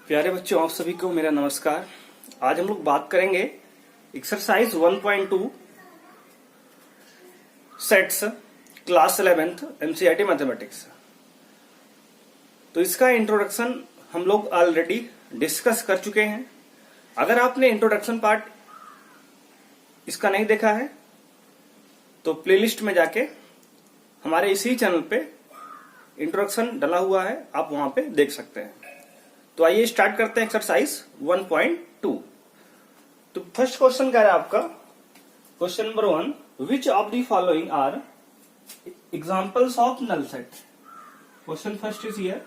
प्यारे बच्चों, आप सभी को मेरा नमस्कार। आज हम लोग बात करेंगे exercise 1.2 sets class 11th NCERT mathematics. तो इसका इंट्रोडक्शन हम लोग ऑलरेडी डिस्कस कर चुके हैं। अगर आपने इंट्रोडक्शन पार्ट इसका नहीं देखा है तो प्लेलिस्ट में जाके हमारे इसी चैनल पे इंट्रोडक्शन डला हुआ है, आप वहां पे देख सकते हैं। तो आइए स्टार्ट करते हैं एक्सरसाइज 1.2। तो फर्स्ट क्वेश्चन कह रहा है आपका, question number 1, which of the following are examples of null set. Question first is here,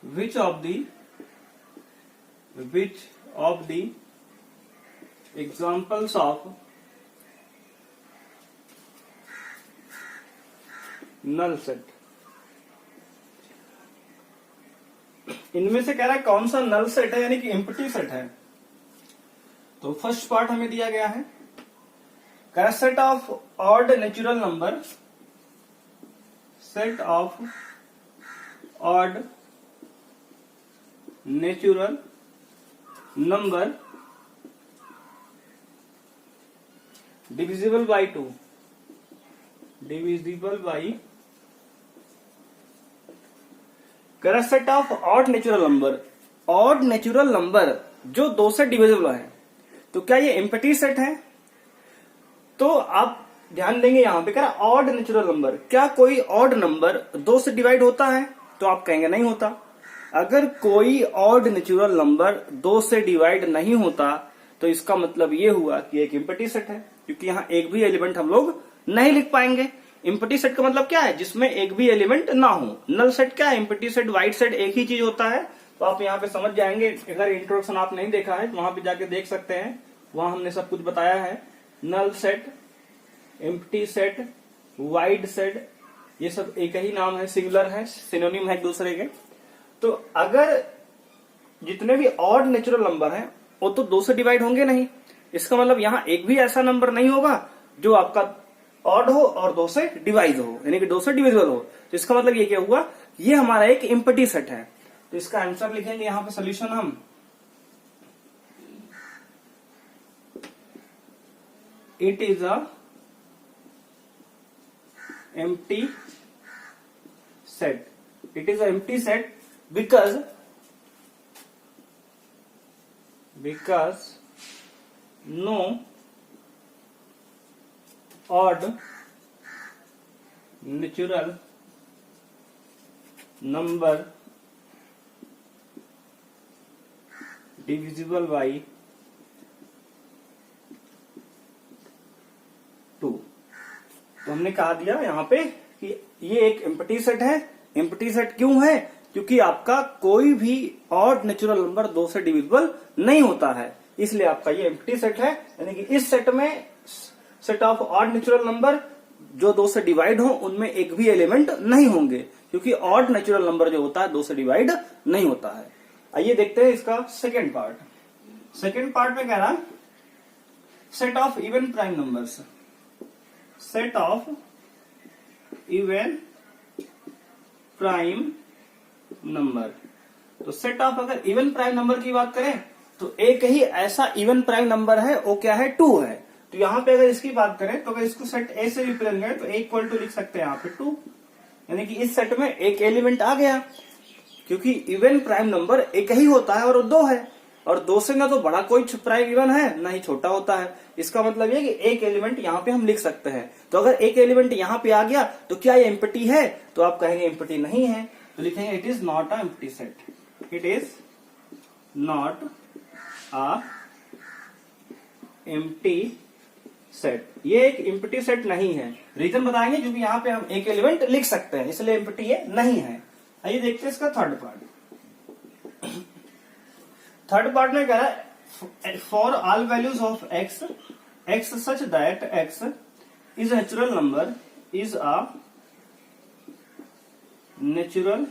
which of the examples of null set. इनमें से कह रहा है कौन सा नल सेट है, यानी कि एम्प्टी सेट है। तो फर्स्ट पार्ट हमें दिया गया है, कह रहा set of odd natural number, set of odd natural number divisible by 2, divisible by set of odd natural number. Odd natural number जो 2 से डिविजिबल है, तो क्या ये एम्प्टी सेट है? तो आप ध्यान देंगे यहां पे कह रहा ऑड नेचुरल नंबर, क्या कोई ऑड नंबर 2 से डिवाइड होता है? तो आप कहेंगे नहीं होता। अगर कोई ऑड नेचुरल नंबर 2 से डिवाइड नहीं होता तो इसका मतलब ये हुआ कि एक एम्प्टी सेट है, क्योंकि यहां एक भी एलिमेंट हम लोग नहीं लिख पाएंगे। एम्प्टी सेट का मतलब क्या है? जिसमें एक भी एलिमेंट ना हो। नल सेट क्या है? एम्प्टी सेट, वाइड सेट एक ही चीज होता है। तो आप यहाँ पे समझ जाएंगे। अगर इंट्रोडक्शन आप नहीं देखा है तो वहां पे जाके देख सकते हैं, वहां हमने सब कुछ बताया है। Null set, empty set, void set, ये सब एक ही नाम है, सिमिलर है, सिनोनिम है एक दूसरे के। तो अगर जितने भी ऑड नेचुरल नंबर है वो तो 2 से डिवाइड होंगे नहीं। इसका मतलब यहाँ एक भी ऐसा नंबर नहीं होगा जो आपका ऑड हो और 2 से डिवाइड हो, यानी कि 2 से डिविजिबल हो। तो इसका मतलब ये क्या हुआ, ये हमारा एक एम्प्टी सेट है। तो इसका आंसर लिखेंगे यहां पे सॉल्यूशन हम, it is a empty set. It is a empty set because no odd natural number divisible by 2। तो हमने कहा दिया यहाँ पे कि ये एक एम्प्टी सेट है। एम्प्टी सेट क्यों है? क्योंकि आपका कोई भी ऑड नेचुरल नंबर 2 से डिविजिबल नहीं होता है, इसलिए आपका ये एम्प्टी सेट है। यानी कि इस सेट में set of odd natural number जो 2 से डिवाइड हो उनमें एक भी एलिमेंट नहीं होंगे, क्योंकि ऑड नेचुरल नंबर जो होता है 2 से डिवाइड नहीं होता है। आइए देखते हैं इसका सेकेंड पार्ट। सेकेंड पार्ट में कह रहा set of even prime numbers, set of even prime number. तो सेट ऑफ अगर इवन प्राइम नंबर की बात करें तो एक ही ऐसा इवन प्राइम नंबर है, वो क्या है? 2 है। तो यहां पे अगर इसकी बात करें तो अगर इसको सेट ए से रिप्रेजेंट करें तो ए इक्वल टू लिख सकते हैं यहाँ पे 2, यानी कि इस सेट में एक एलिमेंट आ गया, क्योंकि इवन प्राइम नंबर एक ही होता है और वो 2 है, और 2 से ना तो बड़ा कोई प्राइम इवन है ना ही छोटा होता है। इसका मतलब ये कि एक एलिमेंट यहाँ पे हम लिख सकते हैं। तो अगर एक एलिमेंट यहाँ पे आ गया तो क्या ये एम्प्टी है? तो आप कहेंगे एम्प्टी नहीं है, तो लिखेंगे it is not a empty set. It is not a empty set. ये एक एम्प्टी सेट नहीं है। रीजन बताएंगे, क्योंकि यहाँ पे हम एक एलिमेंट लिख सकते हैं, इसलिए एम्प्टी ये नहीं है। आइए देखते हैं इसका थर्ड पार्ट। थर्ड पार्ट में कह रहा है for all values of x, x such that x is natural number, is a natural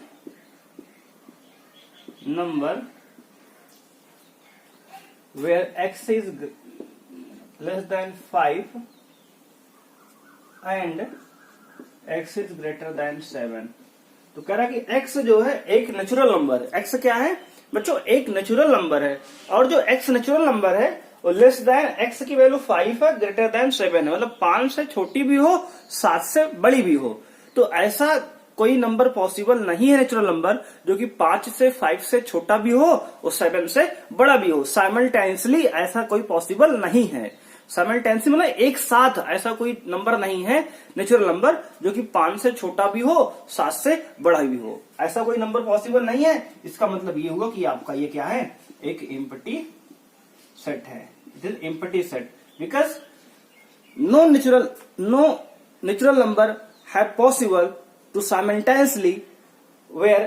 number where x is less than 5 and x is greater than 7. तो कह रहा है कि x जो है एक नेचुरल नंबर है। x क्या है बच्चों, एक नेचुरल नंबर है, और जो x नेचुरल नंबर है वो लेस देन x की वैल्यू 5 है, ग्रेटर देन 7 है, मतलब 5 से छोटी भी हो 7 से बड़ी भी हो। तो ऐसा कोई नंबर पॉसिबल नहीं है नेचुरल नंबर जो कि 5 से 5 से छोटा भी हो और 7 से बड़ा भी हो। साइमल्टेनियसली ऐसा कोई पॉसिबल नहीं है। साइमल्टेनियसली मतलब एक साथ ऐसा कोई नंबर नहीं है नेचुरल नंबर जो कि 5 से छोटा भी हो 7 से बड़ा भी हो, ऐसा कोई नंबर पॉसिबल नहीं है। इसका मतलब ये हुआ कि आपका ये क्या है, एक एम्प्टी सेट है। It is empty set because no natural number है possible to simultaneously where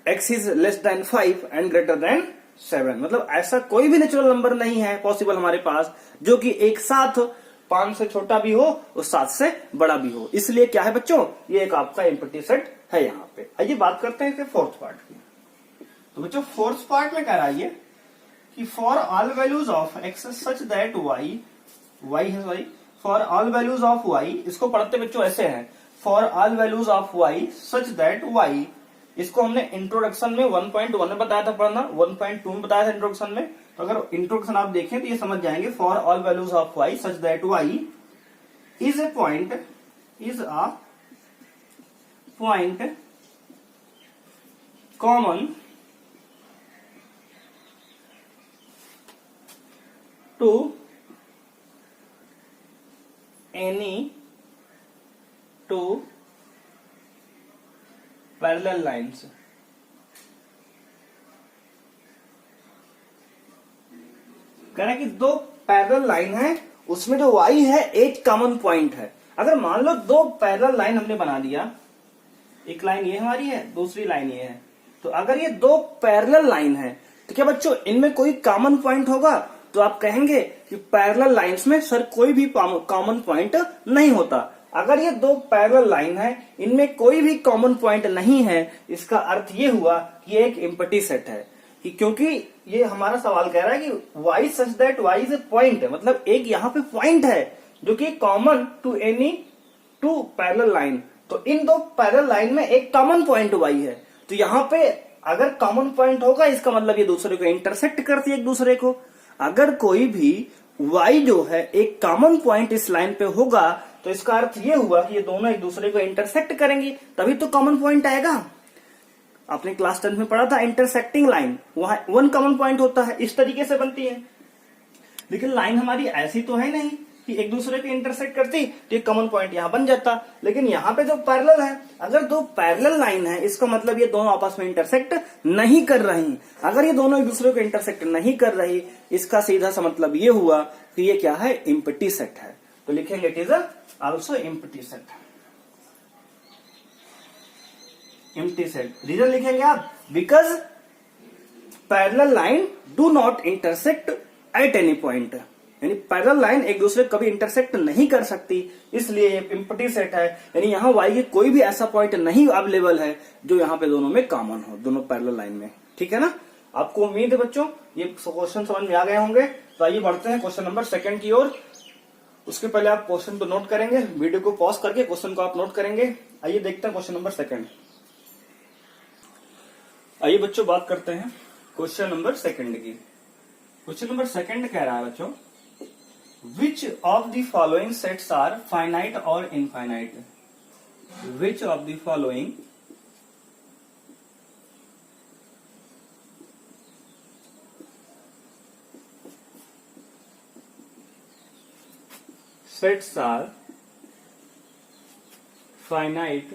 x is less than 5 and greater than 7, मतलब ऐसा कोई भी नेचुरल नंबर नहीं है पॉसिबल हमारे पास जो कि एक साथ 5 से छोटा भी हो और 7 से बड़ा भी हो। इसलिए क्या है बच्चों, ये एक आपका एम्प्टी सेट है यहाँ पे। आइए बात करते हैं फोर्थ पार्ट की। तो बच्चों फोर्थ पार्ट में कह रहा है कि for all values of x such that for all values of y, इसको पढ़ते बच्चों ऐसे है, for all values of y such that y, इसको हमने इंट्रोडक्शन में 1.1 में बताया था पढ़ना, 1.2 में बताया था इंट्रोडक्शन में। तो अगर इंट्रोडक्शन आप देखें तो ये समझ जाएंगे। For all values of y such that y is a point common to any two parallel lines. कह रहे हैं कि दो पैरेलल लाइन है, उसमें जो y है एक कॉमन पॉइंट है। अगर मान लो दो पैरेलल लाइन हमने बना दिया, एक लाइन ये हमारी है, दूसरी लाइन ये है, तो अगर ये दो पैरेलल लाइन है तो क्या बच्चों इनमें कोई कॉमन पॉइंट होगा? तो आप कहेंगे कि पैरेलल लाइंस में सर कोई भी कॉमन पॉइंट नहीं होता। अगर ये दो पैरेलल लाइन है, इनमें कोई भी कॉमन पॉइंट नहीं है, इसका अर्थ ये हुआ कि ये एक एम्प्टी सेट है। कि क्योंकि ये हमारा सवाल कह रहा है कि y such that y is a point, मतलब एक यहाँ पे पॉइंट है जो कि common to any two parallel line. तो इन दो पैरेलल लाइन में एक कॉमन पॉइंट y है, तो यहाँ पे अगर कॉमन पॉइंट होगा इसका मतलब ये दूसरे को इंटरसेक्ट करती है एक दूसरे को। अगर कोई भी y जो है एक कॉमन पॉइंट इस लाइन पे होगा तो इसका अर्थ ये हुआ कि ये दोनों एक दूसरे को इंटरसेक्ट करेंगी, तभी तो कॉमन पॉइंट आएगा। आपने क्लास 10 में पढ़ा था इंटरसेक्टिंग लाइन, वहां वन कॉमन पॉइंट होता है, इस तरीके से बनती है। लेकिन लाइन हमारी ऐसी तो है नहीं कि एक दूसरे को इंटरसेक्ट करती तो एक कॉमन पॉइंट यहां बन जाता। लेकिन यहाँ पे जो पैरेलल है, अगर दो पैरेलल लाइन है इसका मतलब ये दोनों आपस में इंटरसेक्ट नहीं कर रही। अगर ये दोनों एक दूसरे को इंटरसेक्ट नहीं कर रही, इसका सीधा सा मतलब ये हुआ कि ये क्या है, एम्प्टी सेट है। तो लिखेंगे it is also empty set. Empty set reason लिखेंगे आप, because parallel line do not intersect at any point, यानी पैरेलल लाइन एक दूसरे को कभी इंटरसेक्ट नहीं कर सकती, इसलिए ये एम्प्टी सेट है। यानी यहाँ y के कोई भी ऐसा पॉइंट नहीं अवेलेबल है जो यहाँ पे दोनों में कॉमन हो, दोनों पैरेलल लाइन में। ठीक है ना, आपको उम्मीद है बच्चों ये क्वेश्चन समझ में आ गए होंगे। तो आइए बढ़ते हैं क्वेश्चन नंबर 2 की ओर। उसके पहले आप क्वेश्चन को नोट करेंगे, वीडियो को पॉज करके क्वेश्चन को आप नोट करेंगे। आइए देखते हैं क्वेश्चन नंबर 2। आइए बच्चों बात करते हैं क्वेश्चन नंबर 2 की। क्वेश्चन नंबर 2 कह रहा है बच्चों, which of the following sets are finite और infinite? Which of the following sets are finite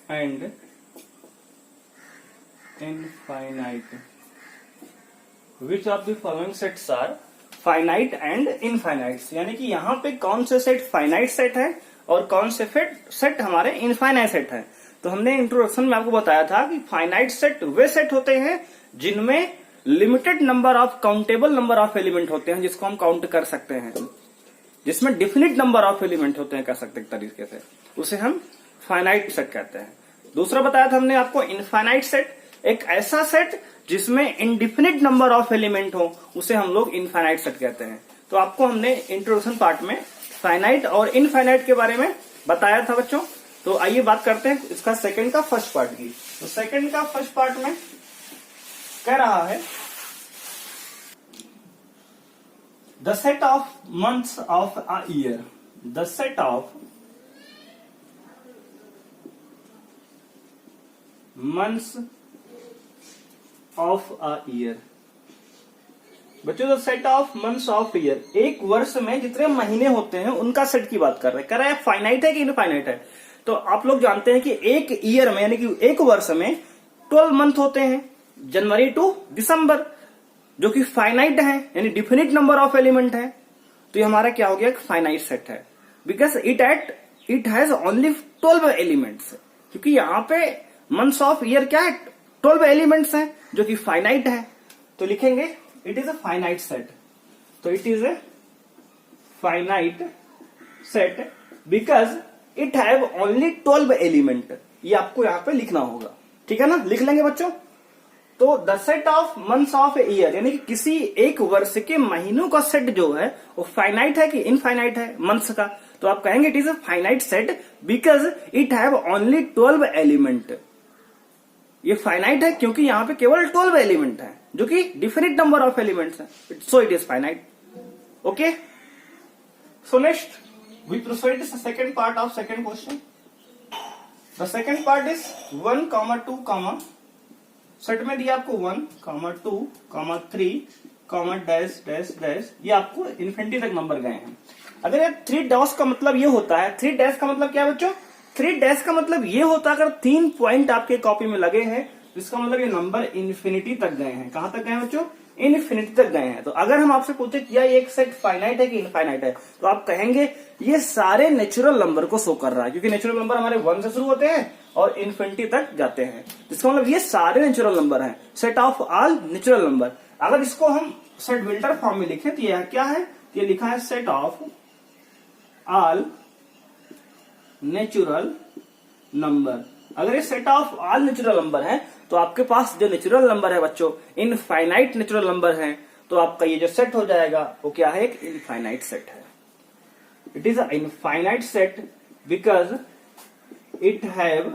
and infinite? Which of the following sets are finite and infinite? यानी कि यहाँ पे कौन से सेट फाइनाइट सेट है और कौन से सेट हमारे इनफाइनाइट सेट है। तो हमने इंट्रोडक्शन में आपको बताया था कि फाइनाइट सेट वे सेट होते हैं जिनमें limited number of countable number of element होते हैं, जिसको हम काउंट कर सकते हैं, जिसमें डिफिनिट नंबर ऑफ एलिमेंट होते हैं, कह सकते हैं तरीके से, उसे हम फाइनाइट सेट कहते हैं। दूसरा बताया था हमने आपको इनफाइनाइट सेट, एक ऐसा सेट जिसमें इनडिफिनिट नंबर ऑफ एलिमेंट हो, उसे हम लोग इनफाइनाइट सेट कहते हैं। तो आपको हमने इंट्रोडक्शन पार्ट में फाइनाइट और इनफाइनाइट के बारे में बताया था बच्चों। तो आइए बात करते हैं इसका सेकंड का फर्स्ट पार्ट की। तो सेकंड का फर्स्ट पार्ट में कह रहा है the set of months of a year, the set of months of a year. बच्चों the set of months of year, एक वर्ष में जितने महीने होते हैं उनका सेट की बात कर रहे हैं। कह रहा है फाइनाइट है कि इनफाइनाइट है। तो आप लोग जानते हैं कि एक ईयर में यानी कि एक वर्ष में 12 मंथ होते हैं, जनवरी टू दिसंबर, जो कि फाइनाइट है यानी डिफिनिट नंबर ऑफ एलिमेंट है। तो ये हमारा क्या हो गया, फाइनाइट सेट है, because it has only 12 elements. क्योंकि यहाँ पे मंथ्स ऑफ ईयर क्या है, 12 एलिमेंट्स हैं, जो कि फाइनाइट है। तो लिखेंगे it is a finite set. तो it is a finite set because it have only 12 element. ये आपको यहां पे लिखना होगा, ठीक है ना, लिख लेंगे बच्चों। तो the set of months of a year यानी कि किसी एक वर्ष के महीनों का सेट जो है वो फाइनाइट है कि इनफाइनाइट है मंथ्स का। तो आप कहेंगे it is a finite set because it have only 12 element. ये फाइनाइट है क्योंकि यहां पे केवल 12 एलिमेंट है, जो कि डिफिनिट नंबर ऑफ एलिमेंट्स है, so it is finite. Okay, so next we proceed to the second part of second question. The second part is 1, 2, set में दिया आपको 1, 2, 3, डैश डैश डैश, ये आपको इन्फिनिटी तक नंबर गए हैं। अगर ये 3 डैश का मतलब ये होता है, 3 डैश का मतलब क्या है बच्चों, 3 डैश का मतलब ये होता है अगर 3 पॉइंट आपके कॉपी में लगे हैं तो इसका मतलब ये नंबर इन्फिनिटी तक गए हैं। कहां तक गए हैं बच्चों, इन्फिनिटी तक गए हैं। तो अगर हम आपसे पूछे क्या ये एक सेट फाइनाइट है कि इनफाइनाइट है, तो आप कहेंगे ये सारे नेचुरल नंबर को शो कर रहा है, क्योंकि नेचुरल नंबर हमारे 1 से शुरू होते हैं और इन्फिनिटी तक जाते हैं। इसका मतलब ये सारे नेचुरल नंबर हैं, set of all natural number. अगर इसको हम सेट बिल्डर फॉर्म में लिखें तो यह क्या है, ये लिखा है set of all natural number. अगर ये set of all natural number है तो आपके पास जो नेचुरल नंबर है बच्चों इनफाइनाइट नेचुरल नंबर है, तो आपका ये जो सेट हो जाएगा वो क्या है, एक इनफाइनाइट सेट है। It is a infinite set because it have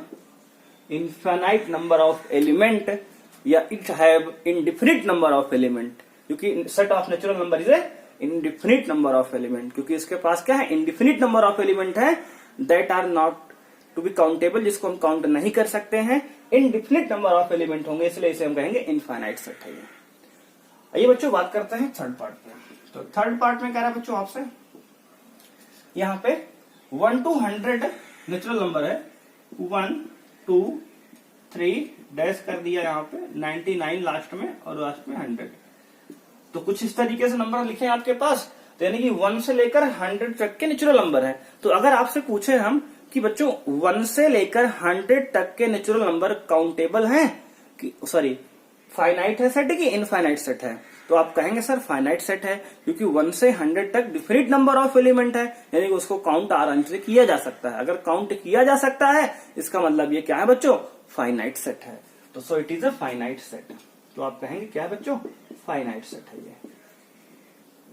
infinite number of element या it have indefinite number of element, क्योंकि set of natural number is a indefinite number of element, क्योंकि इसके पास क्या है, इनडिफिनिट नंबर ऑफ एलिमेंट है that are not to be countable, जिसको हम काउंट नहीं कर सकते हैं, इनडिफिनिट नंबर ऑफ एलिमेंट होंगे, इसलिए इसे हम कहेंगे इनफाइनाइट सेट है। आइए बच्चों बात करते हैं थर्ड पार्ट पे। तो थर्ड पार्ट में कह रहा है बच्चों आपसे, यहाँ पे 1 to 100 नेचुरल नंबर है, 1, 2, 3 डैश कर दिया यहाँ पे 99 लास्ट में और लास्ट में 100। तो कुछ इस तरीके से नंबर लिखे हैं आपके पास, तो यानी कि 1 से लेकर 100 तक के नेचुरल नंबर है। तो अगर आपसे पूछे हम कि बच्चों 1 से लेकर 100 तक के नेचुरल नंबर काउंटेबल हैं कि सॉरी फाइनाइट है सेट कि इनफाइनाइट सेट है, तो आप कहेंगे सर फाइनाइट सेट है, क्योंकि 1 से 100 तक डिफिनिट नंबर ऑफ एलिमेंट है, यानी कि उसको काउंट आराम से किया जा सकता है। अगर काउंट किया जा सकता है इसका मतलब ये क्या है बच्चों, फाइनाइट सेट है। तो सो it is a finite set. तो आप कहेंगे क्या है बच्चों, फाइनाइट सेट है ये।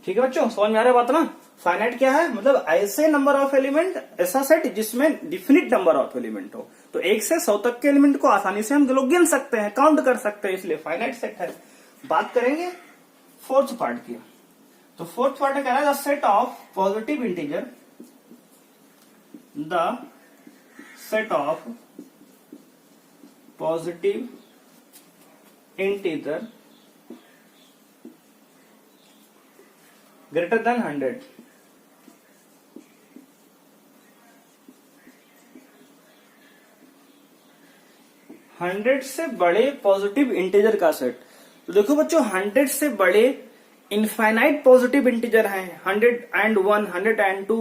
ठीक है बच्चों, समझ में आ रहा है बात ना। फाइनाइट क्या है, मतलब ऐसे नंबर ऑफ एलिमेंट, ऐसा सेट जिसमें डिफिनिट नंबर ऑफ एलिमेंट हो। तो 1 से 100 तक के एलिमेंट को आसानी से हम लोग गिन सकते हैं, काउंट कर सकते हैं, इसलिए फाइनाइट सेट है। बात करेंगे फोर्थ पार्ट की। तो फोर्थ पार्ट में कह रहा है the set of positive integer, the set of positive integer greater than 100। Hundred से बड़े पॉजिटिव इंटीजर का सेट। तो देखो बच्चों 100 से बड़े इनफाइनाइट पॉजिटिव इंटीजर हैं, 101, 102,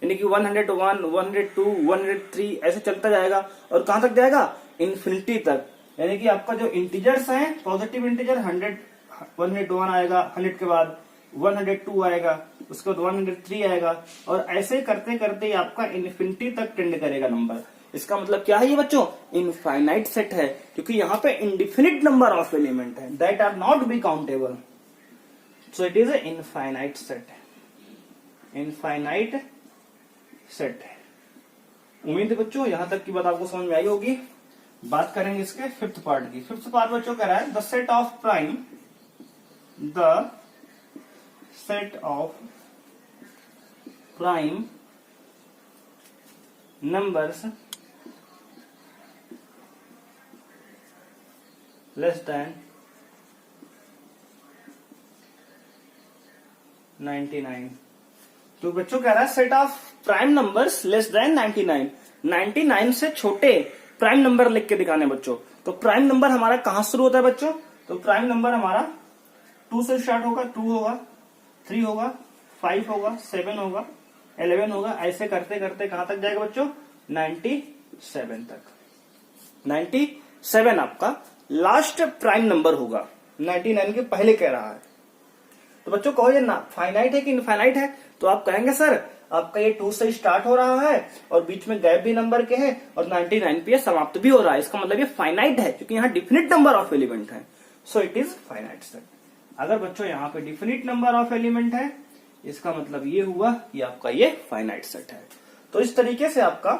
यानी कि 101, 102, 103 ऐसे चलता जाएगा और कहां तक जाएगा, इन्फिनिटी तक। यानी कि आपका जो इंटीजर्स हैं पॉजिटिव इंटीजर 101 आएगा, 100 के बाद 102 आएगा, उसके बाद 103 आएगा, और ऐसे करते करते आपका इन्फिनिटी तक टेंड करेगा नंबर। इसका मतलब क्या है ये बच्चों, इनफाइनाइट सेट है, क्योंकि यहाँ पे इंडिफिनिट नंबर ऑफ एलिमेंट है that are not be countable, so it is a infinite set. Infinite set है। उम्मीद है बच्चों यहां तक की बात आपको समझ में आई होगी। बात करेंगे इसके फिफ्थ पार्ट की। फिफ्थ पार्ट बच्चों कह रहा है the set of prime numbers less than 99। तो बच्चों कह रहा है set of prime numbers less than 99, 99 से छोटे प्राइम नंबर लिख के दिखाने बच्चों। तो प्राइम नंबर हमारा कहां शुरू होता है बच्चों? तो प्राइम नंबर हमारा 2 से स्टार्ट होगा, 2 होगा, 3 होगा, 5 होगा, 7 होगा, 11 होगा, ऐसे करते करते कहां तक जाएगा बच्चों? 97 तक। 97 आपका लास्ट प्राइम नंबर होगा, 99 के पहले कह रहा है। तो बच्चों कहो ये फाइनाइट है कि इनफाइनाइट है? तो आप कहेंगे सर आपका ये 2 से स्टार्ट हो रहा है और बीच में गैप भी नंबर के हैं और 99 पे समाप्त भी हो रहा है, इसका मतलब ये फाइनाइट है क्योंकि यहाँ डिफिनिट नंबर ऑफ एलिमेंट है। So it is finite set. अगर बच्चों यहाँ पे डिफिनिट नंबर ऑफ एलिमेंट है इसका मतलब ये हुआ कि आपका ये फाइनाइट सेट है। तो इस तरीके से आपका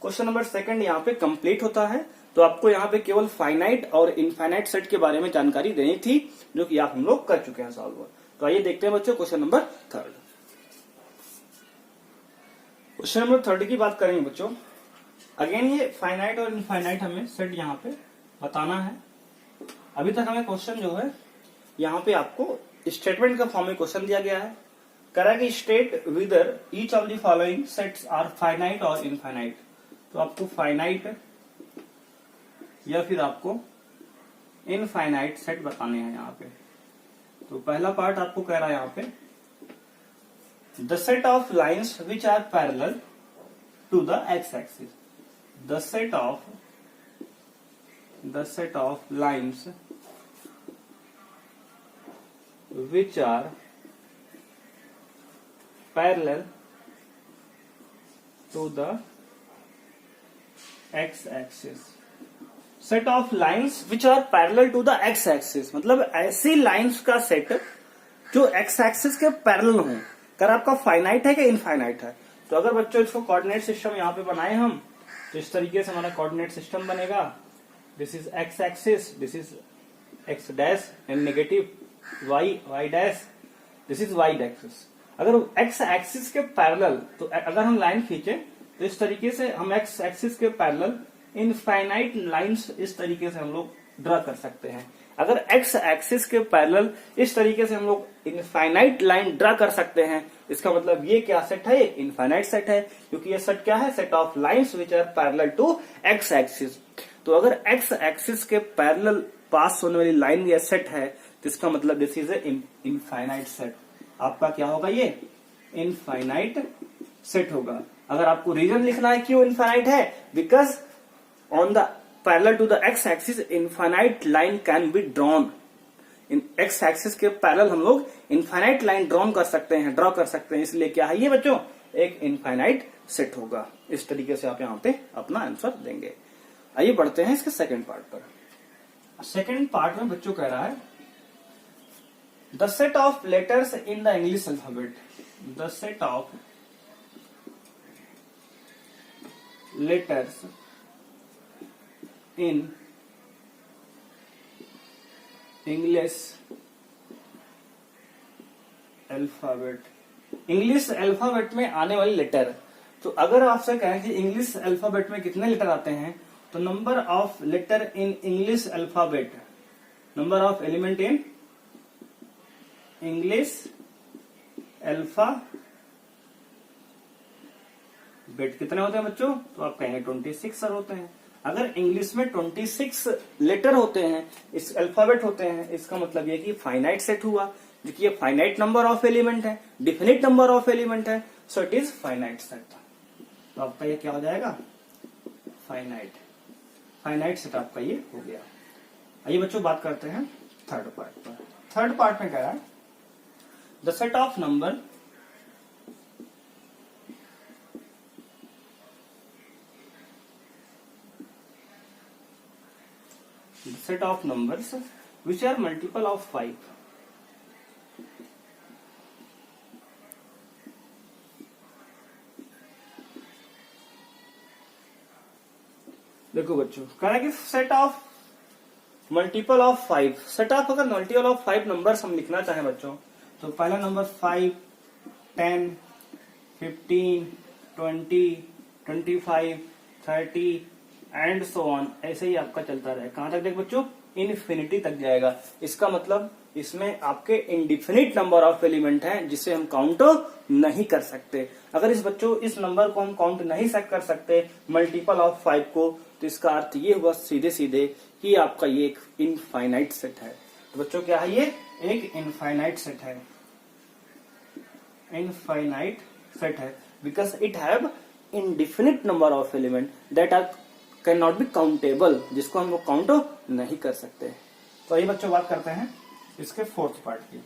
क्वेश्चन नंबर 2 यहाँ पे कंप्लीट होता है। तो आपको यहाँ पे केवल फाइनाइट और इनफाइनाइट सेट के बारे में जानकारी देनी थी जो कि आप हम लोग कर चुके हैं सॉल्व। तो आइए देखते हैं बच्चों क्वेश्चन नंबर 3। क्वेश्चन नंबर 3 की बात करेंगे बच्चों। अगेन ये फाइनाइट और इनफाइनाइट हमें सेट यहाँ पे बताना है। अभी तक हमें क्वेश्चन जो है यहाँ पे आपको स्टेटमेंट का फॉर्म में क्वेश्चन दिया गया है। करा कि state whether each of the following sets are finite और इनफाइनाइट। तो आपको फाइनाइट या फिर आपको इनफाइनाइट सेट बताने हैं यहाँ पे। तो पहला पार्ट आपको कह रहा है यहाँ पे the set of lines which are parallel to the x axis. The set of lines which are parallel to the x axis। Set of lines which are parallel to the x axis मतलब ऐसी lines का set जो x axis के parallel हो। अगर आपका finite है कि इनफाइनाइट है? तो अगर बच्चों इसको कोऑर्डिनेट सिस्टम यहाँ पे बनाए हम तो इस तरीके से हमारा कोऑर्डिनेट सिस्टम बनेगा। This is x axis, this is x dash and negative y dash, this is y axis. अगर x एक्सिस के पैरेलल तो अगर हम लाइन खींचे तो इस तरीके से हम x एक्सिस के पैरेलल इनफाइनाइट लाइंस इस तरीके से हम लोग ड्रा कर सकते हैं। अगर x एक्सिस के पैरेलल इस तरीके से हम लोग इनफाइनाइट लाइन ड्रा कर सकते हैं इसका मतलब ये क्या सेट है? इनफाइनाइट सेट है क्योंकि ये सेट क्या है? Set of lines which are parallel to x axis. तो अगर x एक्सिस के पैरेलल पास होने वाली लाइन या सेट है तो इसका मतलब this is a infinite set. आपका क्या होगा? ये इनफाइनाइट सेट होगा। अगर आपको रीजन लिखना है क्यों इनफाइनाइट है, because on the parallel to the x axis infinite line can be drawn. In x axis के पैरेलल हम लोग इनफाइनाइट लाइन ड्रॉ कर सकते हैं, इसलिए क्या है ये बच्चों? एक इनफाइनाइट सेट होगा। इस तरीके से आप यहाँ पे अपना आंसर देंगे। आइए बढ़ते हैं इसके सेकेंड पार्ट पर। सेकेंड पार्ट में बच्चों कह रहा है the set of letters in the English alphabet. The set of letters in English alphabet. English alphabet में आने वाले लेटर। तो अगर आपसे कहें कि इंग्लिश अल्फाबेट में कितने लेटर आते हैं तो number of letter in English alphabet, number of element in English alphabet कितने होते हैं बच्चों? तो आप कहेंगे 26 सर होते हैं। अगर इंग्लिश में 26 लेटर होते हैं, इस अल्फाबेट होते हैं, इसका मतलब ये कि फाइनाइट सेट हुआ, देखिए फाइनाइट नंबर ऑफ एलिमेंट है, डिफिनिट नंबर ऑफ एलिमेंट है, so it is finite set. तो आपका ये क्या हो जाएगा? फाइनाइट सेट आपका ये हो गया। आइए बच्चों बात करते हैं थर्ड पार्ट पर। थर्ड पार्ट में कह रहा है the set of number set of numbers which are multiple of 5। देखो बच्चों, कह रहा है कि set of multiple of 5, set of अगर मल्टीपल ऑफ 5 नंबर्स हम लिखना चाहें बच्चों, तो पहला नंबर 5, 10, 15, 20, 25, 30 एंड सो ऑन, ऐसे ही आपका चलता रहे। कहां तक देख बच्चों? इनफिनिटी तक जाएगा। इसका मतलब इसमें आपके इनडिफिनिट नंबर ऑफ एलिमेंट हैं जिसे हम काउंट नहीं कर सकते। अगर इस नंबर को हम काउंट नहीं कर सकते मल्टीपल ऑफ 5 को, तो इसका अर्थ ये हुआ सीधे सीधे कि आपका ये एक इनफाइनाइट सेट है। तो बच्चों क्या है? ये एक इनफाइनाइट सेट है, इनफाइनाइट सेट है because it have indefinite number of element that are can not be countable, जिसको हम लोग काउंट नहीं कर सकते। तो ये बच्चों बात करते हैं इसके फोर्थ पार्ट की।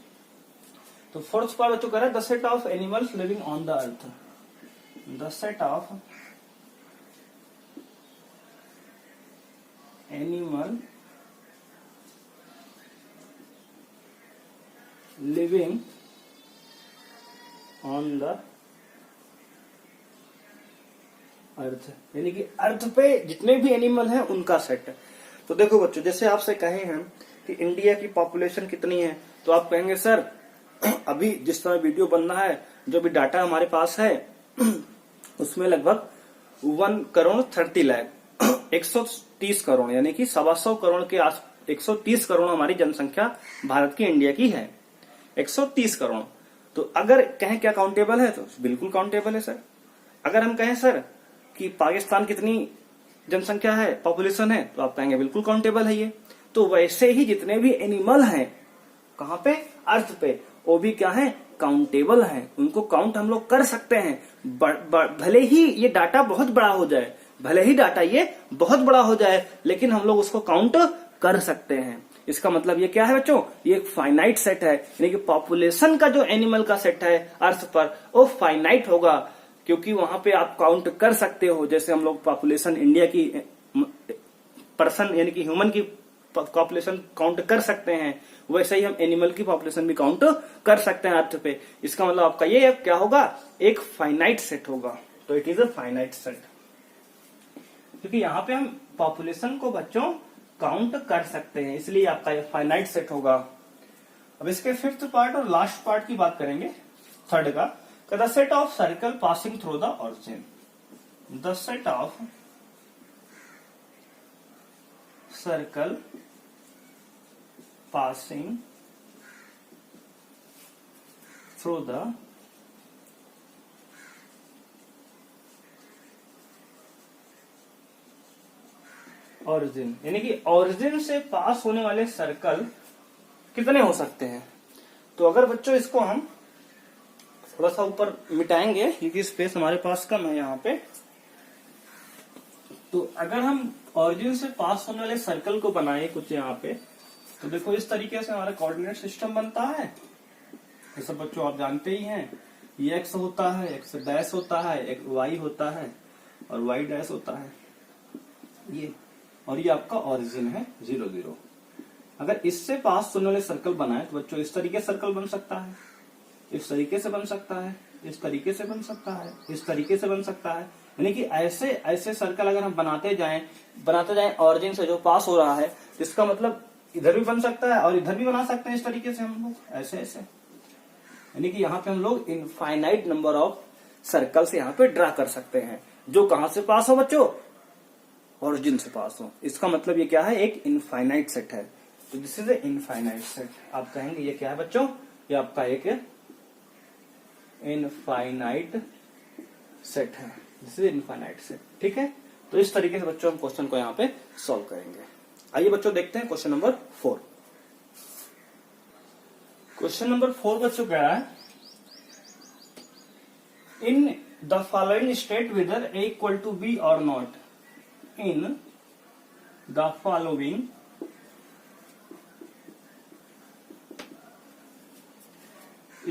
तो फोर्थ पार्ट बच्चों कह रहा है the set of animals living on the earth, the set of animal living on the earth, यानी कि अर्थ पे जितने भी एनिमल हैं उनका सेट। तो देखो बच्चों, जैसे आपसे कहे हैं कि इंडिया की पॉपुलेशन कितनी है, तो आप कहेंगे सर अभी जिस तरह वीडियो बन रहा है, जो भी डाटा हमारे पास है उसमें लगभग 1 करोड़ 30 लाख 130 करोड़ यानी कि 125 करोड़ के आस 130 करोड़ हमारी जनसंख्या भारत की इंडिया की है, 130 करोड़। तो अगर कहें क्या काउंटेबल है, तो बिल्कुल काउंटेबल है सर। अगर हम कहें सर कि पाकिस्तान कितनी जनसंख्या है, पॉपुलेशन है, तो आप कहेंगे बिल्कुल काउंटेबल है ये। तो वैसे ही जितने भी एनिमल हैं कहाँ पे? अर्थ पे, वो भी क्या है? काउंटेबल हैं, उनको काउंट हम लोग कर सकते हैं। भले ही ये डाटा बहुत बड़ा हो जाए, भले ही डाटा ये बहुत बड़ा हो जाए, लेकिन हम लोग उसको काउंट कर सकते हैं। इसका मतलब ये क्या है बच्चों? ये एक फाइनाइट सेट है, यानी कि पॉपुलेशन का जो एनिमल का सेट है अर्थ पर वो फाइनाइट होगा, क्योंकि वहां पे आप काउंट कर सकते हो। जैसे हम लोग पॉपुलेशन इंडिया की पर्सन यानी कि ह्यूमन की पॉपुलेशन काउंट कर सकते हैं, वैसे ही हम एनिमल की पॉपुलेशन भी काउंट कर सकते हैं अर्थ पे। इसका मतलब आपका ये क्या होगा? एक फाइनाइट सेट होगा। तो it is a finite set, क्योंकि यहाँ पे हम पॉपुलेशन को बच्चों काउंट कर सकते हैं, इसलिए आपका ये फाइनाइट सेट होगा। अब इसके फिफ्थ पार्ट और लास्ट पार्ट की बात करेंगे, थर्ड का। The set of circle passing through the origin, the set of circle passing through the origin, यानी कि ऑरिजिन से पास होने वाले सर्कल कितने हो सकते हैं। तो अगर बच्चों इसको हम थोड़ा सा ऊपर मिटाएंगे, क्योंकि स्पेस हमारे पास कम है यहाँ पे, तो अगर हम ऑरिजिन से पास होने वाले सर्कल को बनाए कुछ यहाँ पे, तो देखो इस तरीके से हमारा कोऑर्डिनेट सिस्टम बनता है। ये सब बच्चों आप जानते ही हैं, ये एक्स होता है, एक्स डैश होता है, एक वाई होता है और वाई डैश होता है ये, और ये आपका ऑरिजिन है 0 0। अगर इससे पास होने वाले सर्कल बनाए तो बच्चों इस तरीके सर्कल बन सकता है, इस तरीके से बन सकता है, इस तरीके से बन सकता है, इस तरीके से बन सकता है। यानी कि ऐसे ऐसे सर्कल अगर हम बनाते जाएं ऑरिजिन से जो पास हो रहा है, इसका मतलब इधर भी बन सकता है और इधर भी बना सकते हैं इस तरीके से हम लोग ऐसे ऐसे। यानी कि यहाँ पे हम लोग इनफाइनाइट नंबर ऑफ सर्कल से यहाँ पे ड्रा कर सकते हैं, जो कहां से पास हो बच्चों? ऑरिजिन से पास हो। इसका मतलब ये क्या है? एक इनफाइनाइट सेट है। तो this is a infinite set. आप कहेंगे ये क्या है बच्चों? ये आपका एक इनफाइनाइट सेट है, दिस इज इनफाइनाइट सेट। ठीक है, तो इस तरीके से बच्चों हम क्वेश्चन को यहाँ पे सॉल्व करेंगे। आइए बच्चों देखते हैं क्वेश्चन नंबर 4। क्वेश्चन नंबर 4 बच्चों कह रहा है in the following state whether A equal to B और not, in the following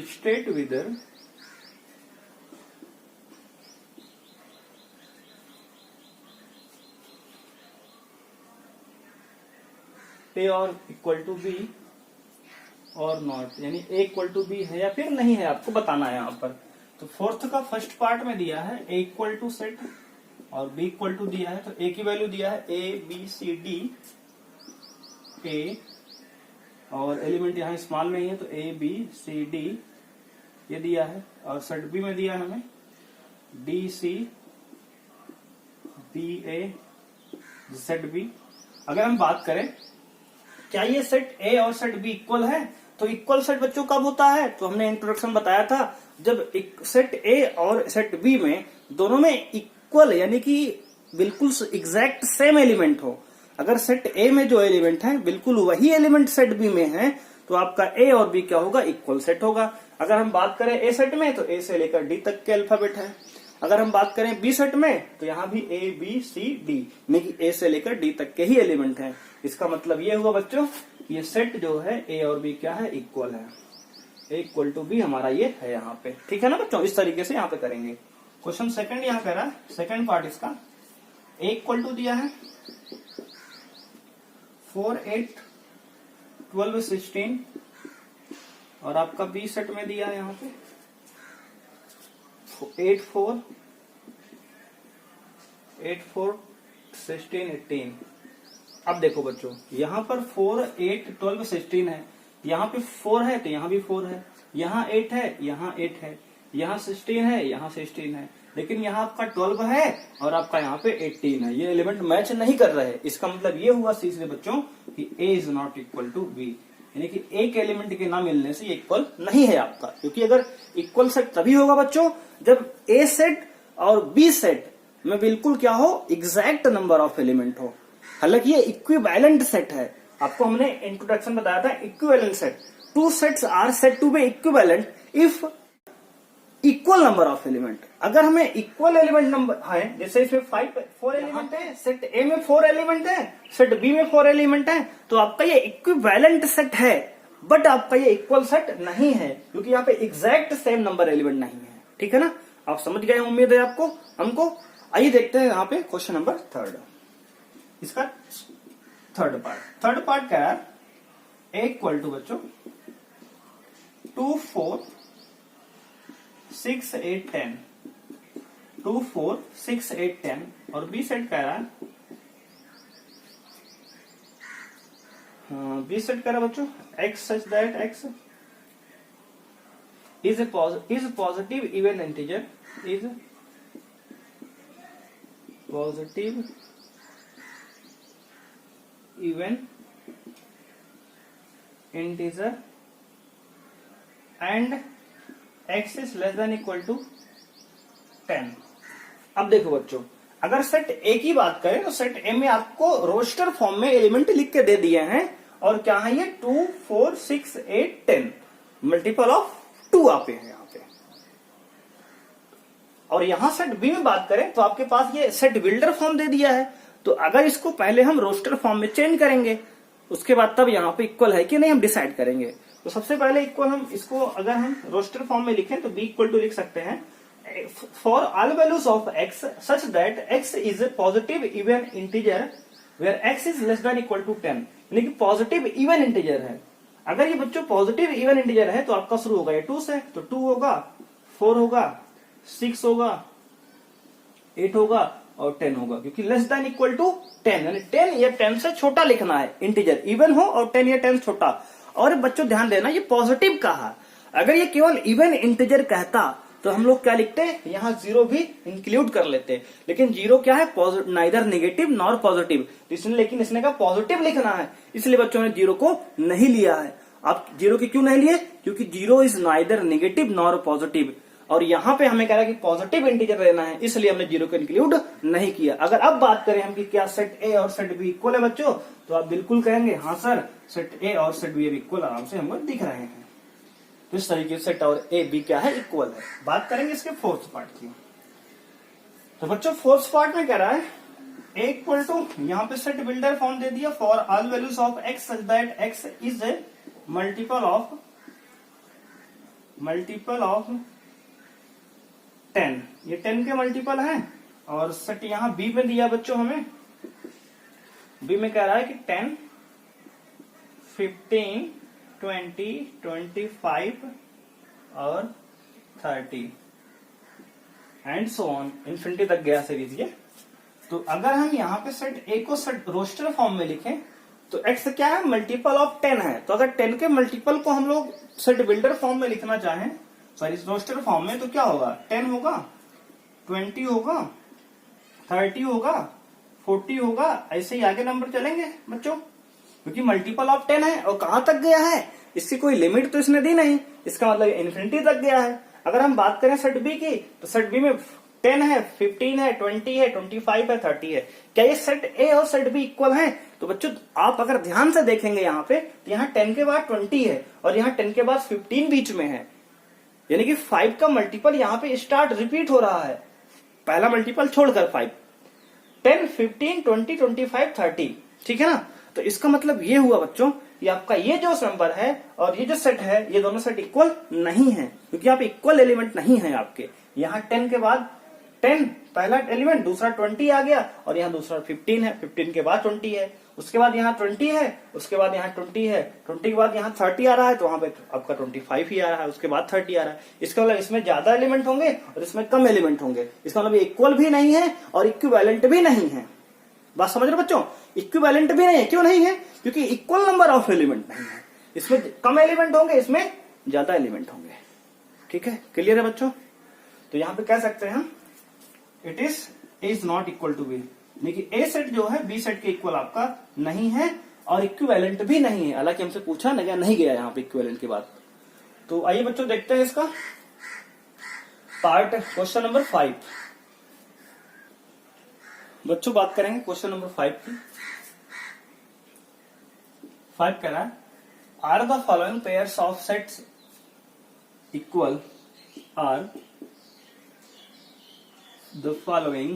state whether A और इक्वल टू बी और नॉट, यानी ए इक्वल टू बी है या फिर नहीं है, आपको बताना है यहाँ पर। तो फोर्थ का फर्स्ट पार्ट में दिया है ए इक्वल टू सेट और b इक्वल टू दिया है, तो a की वैल्यू दिया है a b c d a, और एलिमेंट यहाँ स्मॉल में ही है तो a b c d ये दिया है, और सेट b में दिया है हमें d c b a set b। अगर हम बात करें क्या ये सेट a और सेट b इक्वल है, तो इक्वल सेट बच्चों कब होता है, तो हमने इंट्रोडक्शन बताया था जब एक सेट a और सेट b में दोनों में इक्वल यानी कि बिल्कुल एग्जैक्ट सेम एलिमेंट हो। अगर सेट a में जो एलिमेंट है बिल्कुल वही एलिमेंट सेट b में है तो आपका a और b क्या होगा, इक्वल सेट होगा। अगर हम बात करें a सेट में तो a से लेकर d तक के अल्फाबेट है। अगर हम बात करें b सेट में तो यहाँ भी a b c d यानी कि a से लेकर d तक के ही एलिमेंट हैं। इसका मतलब ये हुआ बच्चों ये सेट जो है a और b क्या है, इक्वल है। a इक्वल टू b हमारा ये है यहाँ पे, ठीक है ना बच्चों। इस तरीके से यहाँ पे करेंगे। क्वेश्चन सेकंड यहाँ कह रहा है, सेकंड पार्ट इसका a इक्वल टू दिया है 4 8 12 16 और आपका b सेट में दिया है यहाँ पे 8 4 16 18। अब देखो बच्चों यहाँ पर 4 8 12 16 है, यहाँ पे 4 है तो यहाँ भी 4 है, यहाँ 8 है यहाँ 8 है, यहाँ 16 है यहाँ 16 है, लेकिन यहाँ आपका 12 है और आपका यहाँ पे 18 है। ये एलिमेंट मैच नहीं कर रहे हैं। इसका मतलब ये हुआ सी से बच्चों कि a is not equal to b, यानी कि एक एलिमेंट के ना मिलने से इक्वल नहीं है आपका। क्योंकि अगर इक्वल सेट तभी होगा बच्चों जब a सेट और b सेट में बिल्कुल क्या हो, एग्जैक्ट नंबर ऑफ एलिमेंट हो। हालांकि ये इक्विवेलेंट सेट है, आपको हमने इंट्रोडक्शन बताया था equivalent set. Two sets are said to be equivalent if equal number of element. अगर हमें इक्वल एलिमेंट नंबर है, जैसे इसमें 4 एलिमेंट है, सेट ए में 4 एलिमेंट है, सेट बी में 4 एलिमेंट है, तो आपका ये इक्विवेलेंट सेट है, बट आपका ये इक्वल सेट नहीं है क्योंकि यहाँ पे एग्जैक्ट सेम नंबर एलिमेंट नहीं है। ठीक है ना, आप समझ गए, उम्मीद है आपको हमको। आइए देखते हैं यहाँ पे क्वेश्चन नंबर थर्ड, इसका थर्ड पार्ट क्या है, ए इक्वल टू बच्चों 2 4 6 8 10 2 4 6 8 10 और बी सेट कह रहा है, बी सेट कह रहा है बच्चों x such that x is positive even integer, is positive even integer and x is less than equal to 10। अब देखो बच्चों अगर सेट ए की बात करें तो सेट ए में आपको रोस्टर फॉर्म में एलिमेंट लिख के दे दिए हैं और क्या है ये 2 4 6 8 10 मल्टीपल ऑफ 2 आपे हैं यहाँ पे। और यहां सेट बी में बात करें तो आपके पास ये सेट बिल्डर फॉर्म दे दिया है, तो अगर इसको पहले हम रोस्टर फॉर्म में चेंज करेंगे उसके बाद तब यहाँ पे इक्वल है कि नहीं हम डिसाइड करेंगे। तो सबसे पहले इक्वल हम इसको अगर हम रोस्टर फॉर्म में लिखें तो b इक्वल टू लिख सकते हैं for all values of x such that x is a positive even integer where x is less than equal to 10, यानी कि पॉजिटिव इवन इंटीजर है। अगर ये बच्चों पॉजिटिव इवन इंटीजर है तो आपका शुरू होगा ये 2 से, तो 2 होगा 4 होगा 6 होगा 8 होगा और 10 होगा, क्योंकि लेस देन इक्वल टू 10 यानी 10 या 10 से छोटा लिखना है, इंटीजर इवन हो और 10 या 10 छोटा। और बच्चों ध्यान देना ये पॉजिटिव कहा, अगर ये केवल इवन इंटीजर कहता तो हम लोग क्या लिखते हैं, यहाँ 0 भी इंक्लूड कर लेते, लेकिन 0 क्या है, नाइदर नेगेटिव नॉर पॉजिटिव, लेकिन इसने कहा पॉजिटिव लिखना है, इसलिए बच्चों ने 0 को नहीं लिया है। आप 0 की क्यों नहीं लिए, क्योंकि 0 is neither negative nor positive, और यहाँ पे हमें कह रहा है कि पॉजिटिव इंटीजर लेना है, इसलिए हमने 0 को इंक्लूड नहीं किया। अगर अब बात करें हम कि क्या सेट ए और सेट बी इक्वल है बच्चों, तो आप बिल्कुल कहेंगे हाँ सर सेट ए और सेट बी इक्वल आराम से हमको दिख रहे हैं। तो इस तरीके से सेट और ए बी क्या है, इक्वल है। बात करेंगे इसके फोर्थ पार्ट की, तो बच्चों फोर्थ पार्ट में कह रहा है ए इक्वल टू, यहाँ पे सेट बिल्डर फॉर्म दे दिया for all values of x such that x is A multiple of 10, ये 10 के मल्टीपल है। और सेट यहाँ बी में दिया बच्चों हमें, बी में कह रहा है कि 10 15 20 25 और 30 एंड सो ऑन, इन्फिनिटी तक गया सीरीज ये। तो अगर हम यहाँ पे सेट ए को सेट रोस्टर फॉर्म में लिखें तो एक्स क्या है, मल्टीपल ऑफ 10 है। तो अगर 10 के मल्टीपल को हम लोग सेट बिल्डर फॉर्म में लिखना चाहें, सॉरी रोस्टर फॉर्म में, तो क्या होगा, 10 होगा, 20 होगा, 30 होगा, 40 होगा, ऐसे ही आगे नंबर चलेंगे बच्चों, क्योंकि मल्टीपल ऑफ 10 है। और कहां तक गया है, इसकी कोई लिमिट तो इसने दी नहीं, इसका मतलब इन्फिनिटी तक गया है। अगर हम बात करें सेट बी की, तो सेट बी में 10 है, 15 है, 20 है, 25 है, 30 है। क्या ये सेट ए और सेट बी इक्वल है? तो बच्चों आप अगर ध्यान से देखेंगे यहाँ पे, तो यहाँ 10 के बाद 20 है और यहाँ 10 के बाद 15 बीच में है, यानी कि 5 का मल्टीपल यहाँ पे स्टार्ट रिपीट हो रहा है, पहला मल्टीपल छोड़कर 5, 10, 15, 20, 25, 30, ठीक है ना। तो इसका मतलब ये हुआ बच्चों, ये आपका ये जो नंबर है और ये जो सेट है, ये दोनों सेट इक्वल नहीं है, क्योंकि यहाँ पे इक्वल एलिमेंट नहीं है आपके। यहाँ 10 के बाद 10 पहला एलिमेंट, दूसरा 20 आ गया, और यहाँ दूसरा 15 है, 15 के बाद 20 है, उसके बाद यहाँ 20 है, उसके बाद यहाँ 20 है, 20 के बाद यहाँ 30 आ रहा है, तो वहां पे आपका 25 ही आ रहा है, उसके बाद 30 आ रहा है। इसका मतलब इसमें ज्यादा एलिमेंट होंगे और इसमें कम एलिमेंट होंगे। इसका मतलब इक्वल भी नहीं है और इक्विवेलेंट भी नहीं है। बात समझ रहे बच्चों, इक्विवेलेंट भी नहीं है, क्यों नहीं है, क्योंकि इक्वल नंबर ऑफ एलिमेंट नहीं है, इसमें कम एलिमेंट होंगे, इसमें ज्यादा एलिमेंट होंगे। ठीक है, क्लियर है बच्चों। तो यहां पे कह सकते हैं हम it is not equal to b, यानी कि ए सेट जो है बी सेट के इक्वल आपका नहीं है और इक्विवेलेंट भी नहीं है। हालांकि हमसे पूछा नहीं गया यहाँ पे इक्विवेलेंट की बात। तो आइए बच्चों देखते हैं इसका पार्ट, क्वेश्चन नंबर 5। बच्चों बात करेंगे क्वेश्चन नंबर 5 की। 5 कह रहा है, are the following pairs of sets equal, are the following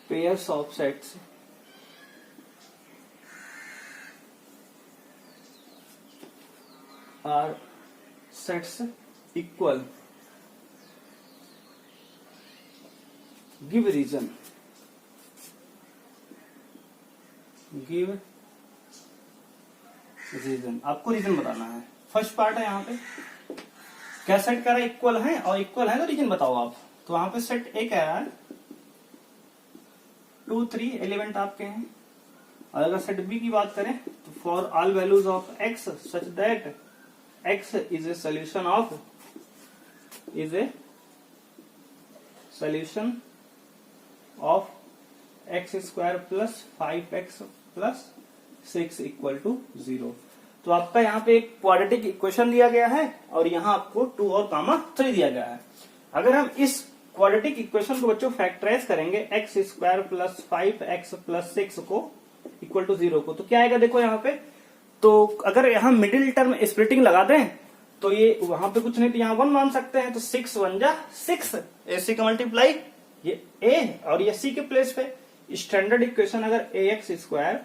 pairs of sets are sets equal, give reason, give reason, आपको रीजन बताना है। फर्स्ट पार्ट है यहाँ पे, क्या सेट कह रहा है, इक्वल है, और इक्वल है तो रीजन बताओ आप। तो वहां पे सेट ए कह रहा है 2, 3 एलिमेंट आपके हैं, और अगर सेट बी की बात करें तो for all values of x such that x is a solution of x square plus 5x plus 6 equal to 0। तो आपका यहाँ पे एक क्वाड्रेटिक इक्वेशन दिया गया है और यहाँ आपको 2 और कामा 3 दिया गया है। अगर हम इस क्वाड्रेटिक इक्वेशन को बच्चों फैक्टराइज करेंगे x square plus 5x plus 6 को इक्वल टू 0 को, तो क्या आएगा देखो यहाँ पे। तो अगर यहाँ मिडिल टर्म स्प्लिटिंग लगा दें तो ये वहां पे कुछ नहीं, तो यहाँ 1 मान सकते हैं, तो 6 1 जा 6, AC का मल्टीप्लाई ये A और ये C के प्लेस पे। स्टैंडर्ड इक्वेशन अगर ax square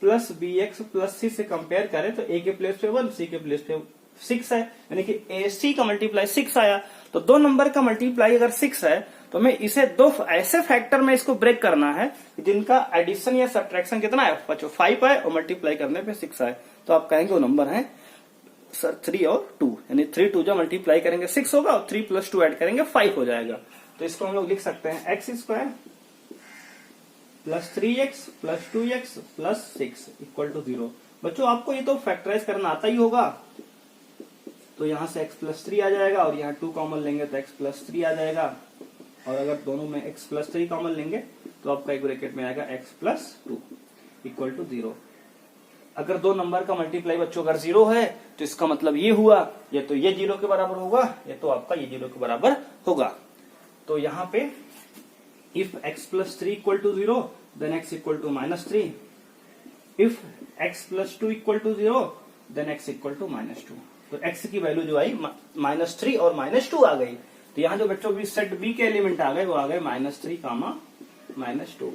plus bx plus c से कंपेयर करें तो a के प्लेस पे 1, c के प्लेस पे 6 है, यानी कि ac का मल्टीप्लाई 6 आया। तो दो नंबर का मल्टीप्लाई अगर 6 है तो हमें इसे दो ऐसे फैक्टर में इसको ब्रेक करना है जिनका एडिशन या सब्ट्रैक्शन कितना है, 5 है, और मल्टीप्लाई करने पे 6 है। तो आप कहेंगे वो नंबर है सर 3 और 2, यानी 3 2 जो मल्टीप्लाई करेंगे 6 होगा और 3 प्लस 2 ऐड करेंगे 5 हो जाएगा। तो इसको हम लोग लिख सकते हैं x square plus 3x plus 2x plus 6 equal to 0। बच्चों आपको ये तो फैक्टराइज करना आता ही होगा, तो यहाँ से x प्लस 3 आ जाएगा और यहाँ 2 कॉमन लेंगे तो x प्लस 3 आ जाएगा, और अगर दोनों में x प्लस 3 कॉमन लेंगे तो आपका एक ब्रैकेट में आएगा x प्लस 2 इक्वल टू 0। अगर दो नंबर का मल्टीप्लाई बच्चों अगर 0 है तो इसका मतलब ये हुआ, ये तो ये 0 के बराबर होगा, ये तो आपका ये 0 के बराबर होगा। तो यहाँ पे if x plus 3 equal to 0 then x equal to minus 3, if x plus 2 equal to 0 then x equal to minus 2। तो x की वैल्यू जो आई -3 और -2 आ गई। तो यहाँ जो बच्चों भी सेट बी के एलिमेंट आ गए वो आ गए -3 कामा -2।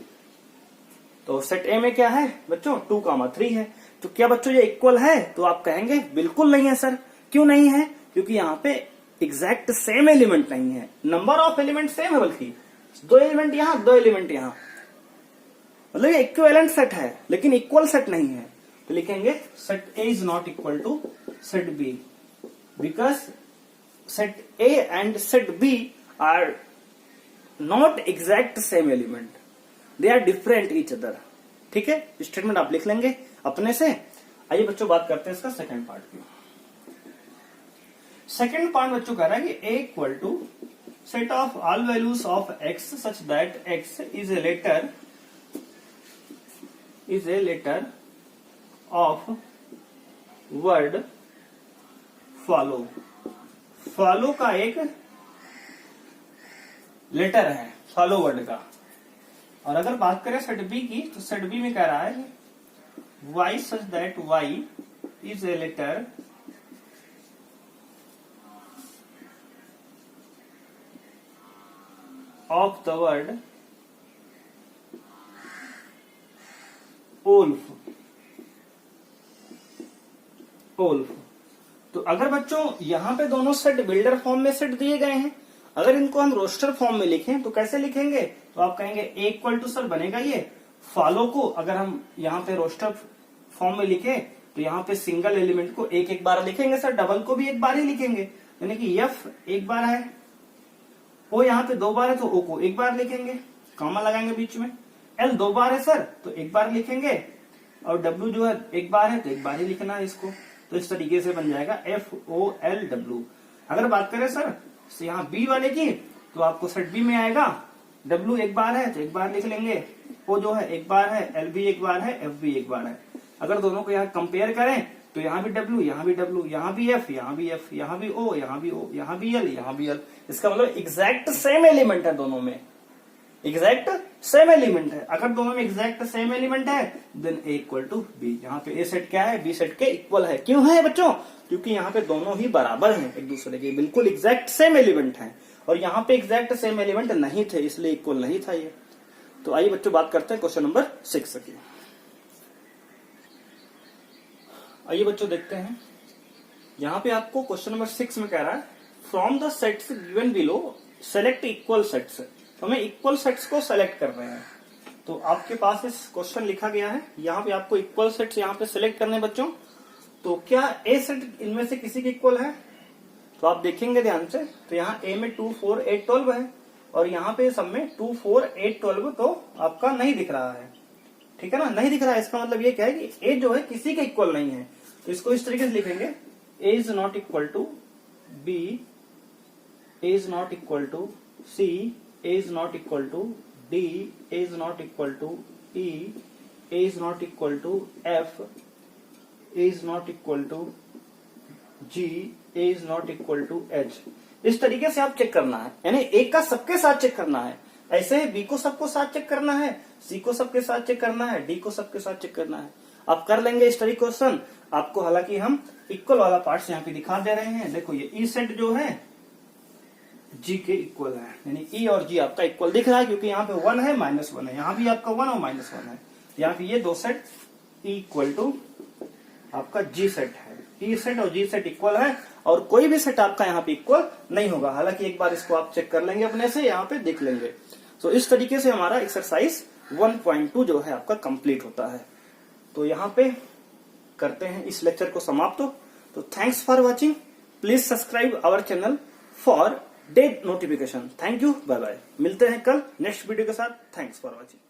तो सेट ए में क्या है बच्चों 2 कामा 3 है। तो क्या बच्चों ये इक्वल है, तो आप कहेंगे बिल्कुल नहीं है सर। क्यों नहीं है, क्योंकि यहाँ पे एग्जैक्ट सेम एलिमेंट नहीं है, नंबर ऑफ एलिमेंट सेम है, बल्कि 2 एलिमेंट यहाँ 2 एलिमेंट यहाँ, मतलब ये इक्विवेलेंट सेट है लेकिन इक्वल सेट नहीं है। तो लिखेंगे set A is not equal to set B because set A and set B are not exact same element, they are different each other। ठीक है, स्टेटमेंट आप लिख लेंगे अपने से। आइए बच्चों बात करते हैं इसका सेकंड पार्ट की। सेकंड पार्ट बच्चों कह रहा है कि A equal to set of all values of x such that x is a letter of word follow. Follow का एक लेटर है, फॉलो वर्ड का। और अगर बात करें सेट बी की, तो सेट बी में कह रहा है y such that y is a letter of the word wolf. Wolf. तो अगर बच्चों यहां पे दोनों सेट बिल्डर फॉर्म में सेट दिए गए हैं, अगर इनको हम रोस्टर फॉर्म में लिखें तो कैसे लिखेंगे? तो आप कहेंगे ए इक्वल टू सर बनेगा ये फॉलो को, अगर हम यहाँ पे रोस्टर फॉर्म में लिखे तो यहाँ पे सिंगल एलिमेंट को एक एक बार लिखेंगे सर, डबल को भी एक बार ही लिखेंगे। यानी कि एफ एक बार है, ओ यहाँ पे दो बार है तो ओ को एक बार लिखेंगे, कॉमा लगाएंगे बीच में। एल दो बार है सर तो एक बार लिखेंगे, और डब्ल्यू जो है एक बार है तो एक बार ही लिखना है इसको। तो इस तरीके से बन जाएगा FOLW। अगर बात करें सर यहाँ बी वाले की, तो आपको सेट बी में आएगा डब्ल्यू एक बार है तो एक बार लिख लेंगे, ओ जो है एक बार है, एल भी एक बार है, एफ भी एक बार है। अगर दोनों को यहाँ कंपेयर करें तो यहाँ भी डब्ल्यू, यहाँ भी डब्ल्यू, यहाँ भी एफ, यहाँ भी एफ, यहाँ भी ओ, यहाँ भी ओ, यहाँ भी एल, यहाँ भी एल। इसका मतलब एग्जैक्ट सेम एलिमेंट है दोनों में, एग्जैक्ट सेम एलिमेंट है। अगर दोनों में एग्जैक्ट सेम एलिमेंट है then A equal to B. यहाँ पे ए सेट क्या है? बी सेट के इक्वल है। क्यों है बच्चों? क्योंकि यहाँ पे दोनों ही बराबर हैं एक दूसरे के, बिल्कुल एग्जैक्ट सेम एलिमेंट हैं। और यहाँ पे एग्जैक्ट सेम एलिमेंट नहीं थे इसलिए इक्वल नहीं था ये। तो आइए बच्चों बात करते हैं क्वेश्चन नंबर 6 की। आइए बच्चों देखते हैं, यहाँ पे आपको क्वेश्चन नंबर 6 में कह रहा है from the sets given below select equal sets. तो हमें इक्वल सेट्स को सेलेक्ट कर रहे हैं। तो आपके पास इस क्वेश्चन लिखा गया है, यहाँ पे आपको इक्वल सेट्स यहाँ पे सेलेक्ट करने हैं बच्चों। तो क्या ए सेट इनमें से किसी के इक्वल है? तो आप देखेंगे ध्यान से, तो यहाँ ए में 2 4 8 12 है, और यहाँ पे सब में 2 4 8 12 तो आपका नहीं दिख रहा है। ठीक है ना, नहीं दिख रहा है। इसका मतलब ये क्या है कि ए जो है किसी के इक्वल नहीं है। तो इसको इस तरीके से लिखेंगे, A is not equal to B, A is not equal to C, A is not equal to D, A is not equal to E, A is not equal to F, A is not equal to G, A is not equal to H। इस तरीके से आप check करना है, यानी A का सबके साथ चेक करना है। ऐसे B को सबको साथ चेक करना है, C को सबके साथ चेक करना है, D को सबके साथ चेक करना है। आप कर लेंगे इस तरीके क्वेश्चन आपको। हालांकि हम इक्वल वाला पार्ट यहाँ पे दिखा दे रहे हैं। देखो ये E सेट जो है जी के इक्वल है, यानी ई और जी आपका इक्वल दिख रहा है, क्योंकि यहाँ पे 1 है -1 है, यहाँ भी आपका 1 और -1 है। यहाँ पे ये दो सेट ई इक्वल टू आपका जी सेट है। ई सेट और जी सेट इक्वल है, और कोई भी सेट आपका यहाँ पे इक्वल नहीं होगा। हालांकि एक बार इसको आप चेक कर लेंगे अपने से, यहाँ पे देख लेंगे। तो इस तरीके से हमारा एक्सरसाइज 1.2 जो है आपका कंप्लीट होता है। तो यहाँ पे करते हैं इस लेक्चर को समाप्त। तो thanks for watching, please subscribe our channel for the notification. Thank you, bye bye. मिलते हैं कल नेक्स्ट वीडियो के साथ। Thanks for watching.